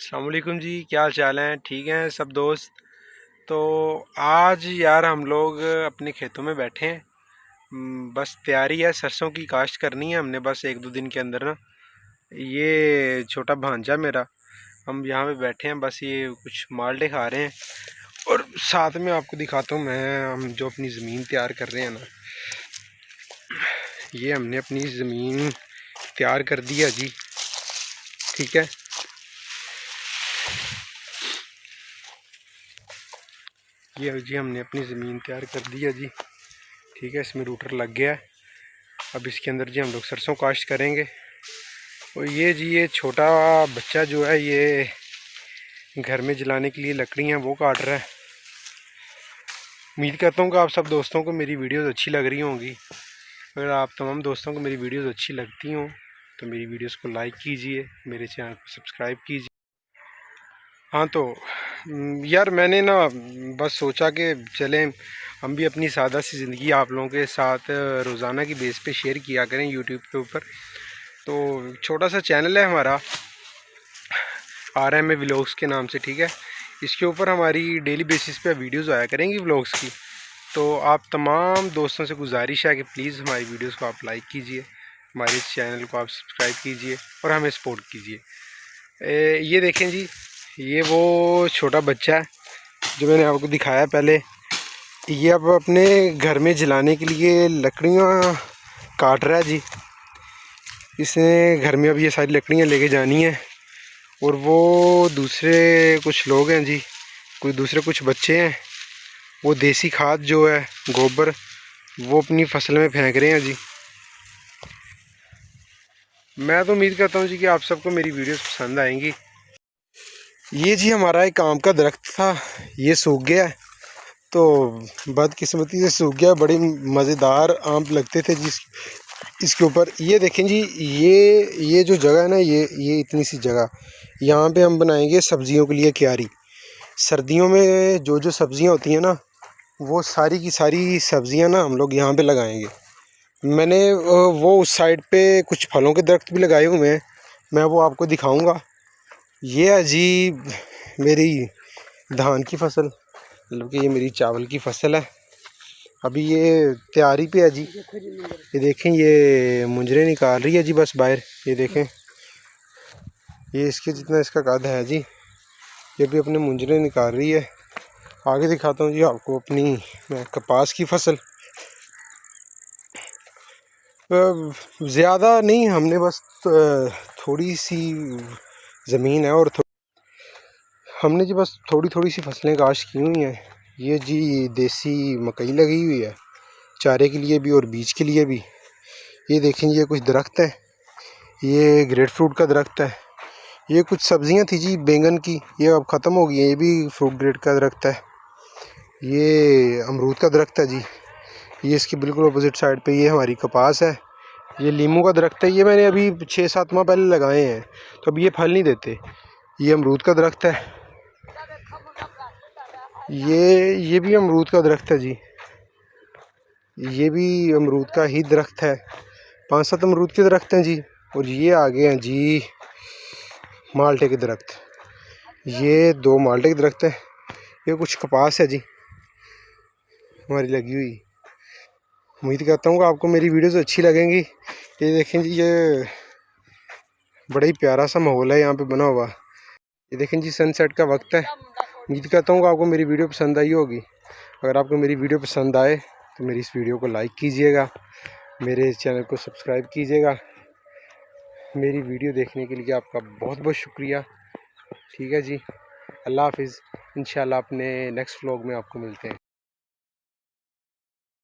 अस्सलाम वालेकुम जी, क्या हाल चाल हैं? ठीक हैं सब दोस्त। तो आज यार हम लोग अपने खेतों में बैठे हैं। बस तैयारी है, सरसों की काश्त करनी है हमने बस एक दो दिन के अंदर ना। ये छोटा भांजा मेरा, हम यहाँ पे बैठे हैं, बस ये कुछ माल्टे खा रहे हैं। और साथ में आपको दिखाता हूँ मैं, हम जो अपनी ज़मीन तैयार कर रहे हैं ना, ये हमने अपनी ज़मीन तैयार कर दी है जी। ठीक है, ये जी हमने अपनी ज़मीन तैयार कर दी है जी। ठीक है, इसमें रूटर लग गया है। अब इसके अंदर जी हम लोग सरसों काश्त करेंगे। और ये जी ये छोटा बच्चा जो है ये घर में जलाने के लिए लकड़ियाँ वो काट रहा है। उम्मीद करता हूँ कि आप सब दोस्तों को मेरी वीडियोस अच्छी लग रही होंगी। अगर आप तमाम दोस्तों को मेरी वीडियोस अच्छी लगती हों तो मेरी वीडियोस को लाइक कीजिए, मेरे चैनल को सब्सक्राइब कीजिए। हाँ तो यार मैंने ना बस सोचा कि चलें हम भी अपनी सादा सी ज़िंदगी आप लोगों के साथ रोज़ाना की बेस पे शेयर किया करें यूट्यूब के ऊपर। तो छोटा सा चैनल है हमारा RM व्लॉग्स के नाम से। ठीक है, इसके ऊपर हमारी डेली बेसिस पे वीडियोस आया करेंगी व्लॉग्स की। तो आप तमाम दोस्तों से गुजारिश है कि प्लीज़ हमारी वीडियोस को आप लाइक कीजिए, हमारे इस चैनल को आप सब्सक्राइब कीजिए और हमें सपोर्ट कीजिए। ये देखें जी, ये वो छोटा बच्चा है जो मैंने आपको दिखाया पहले। ये अब अपने घर में जलाने के लिए लकड़ियाँ काट रहा है जी। इसने घर में अब ये सारी लकड़ियाँ लेके जानी है। और वो दूसरे कुछ लोग हैं जी, कोई दूसरे कुछ बच्चे हैं, वो देसी खाद जो है गोबर वो अपनी फसल में फेंक रहे हैं जी। मैं तो उम्मीद करता हूँ जी कि आप सबको मेरी वीडियोस पसंद आएंगी। ये जी हमारा एक आम का दरख्त था, ये सूख गया है। तो बदकिस्मती से सूख गया। बड़े मज़ेदार आम लगते थे जी इसके ऊपर। ये देखें जी, ये जो जगह है ना, ये इतनी सी जगह, यहाँ पे हम बनाएंगे सब्जियों के लिए क्यारी। सर्दियों में जो जो सब्जियाँ होती हैं ना, वो सारी की सारी सब्जियाँ ना हम लोग यहाँ पे लगाएंगे। मैंने वो उस साइड पे कुछ फलों के दरख्त भी लगाए हुए हैं, मैं वो आपको दिखाऊंगा। ये है जी मेरी धान की फसल, मतलब कि ये मेरी चावल की फसल है। अभी ये तैयारी पे है जी। ये देखें, ये मुंजरे निकाल रही है जी बस बाहर। ये देखें, ये इसके जितना इसका कद है जी, ये भी अपने मुंजरे निकाल रही है। आगे दिखाता हूँ जी आपको अपनी मैं कपास की फसल। ज़्यादा नहीं, हमने बस थोड़ी सी ज़मीन है और हमने जी बस थोड़ी थोड़ी सी फसलें काश्त की हुई हैं। ये जी देसी मकई लगी हुई है, चारे के लिए भी और बीज के लिए भी। ये देखें, ये कुछ दरख्त है, ये ग्रेप फ्रूट का दरख्त है। ये कुछ सब्जियां थी जी बैंगन की, ये अब ख़त्म हो गई है। ये भी फ्रूट ग्रेड का दरख्त है। ये अमरूद का दरख्त है जी। ये इसकी बिल्कुल अपोजिट साइड पे ये हमारी कपास है। ये लीमू का दरख्त है, ये मैंने अभी 6-7 माह पहले लगाए हैं, तो अब ये फल नहीं देते। ये अमरूद का दरख्त है, ये भी अमरूद का दरख्त है जी। ये भी अमरूद का ही दरख्त है। 5-7 अमरूद के दरख्त हैं जी। और ये आगे हैं जी माल्टे के दरख्त, ये 2 माल्टे के दरख्त है। ये कुछ कपास है जी हमारी लगी हुई। उम्मीद करता हूँ कि आपको मेरी वीडियोस अच्छी लगेंगी। ये देखें जी, ये बड़ा ही प्यारा सा माहौल है यहाँ पे बना हुआ। ये देखें जी, सनसेट का वक्त है। उम्मीद करता हूँ कि आपको मेरी वीडियो पसंद आई होगी। अगर आपको मेरी वीडियो पसंद आए तो मेरी इस वीडियो को लाइक कीजिएगा, मेरे चैनल को सब्सक्राइब कीजिएगा। मेरी वीडियो देखने के लिए आपका बहुत बहुत शुक्रिया। ठीक है जी, अल्लाह हाफिज़। इंशाल्लाह अपने नेक्स्ट व्लॉग में आपको मिलते हैं।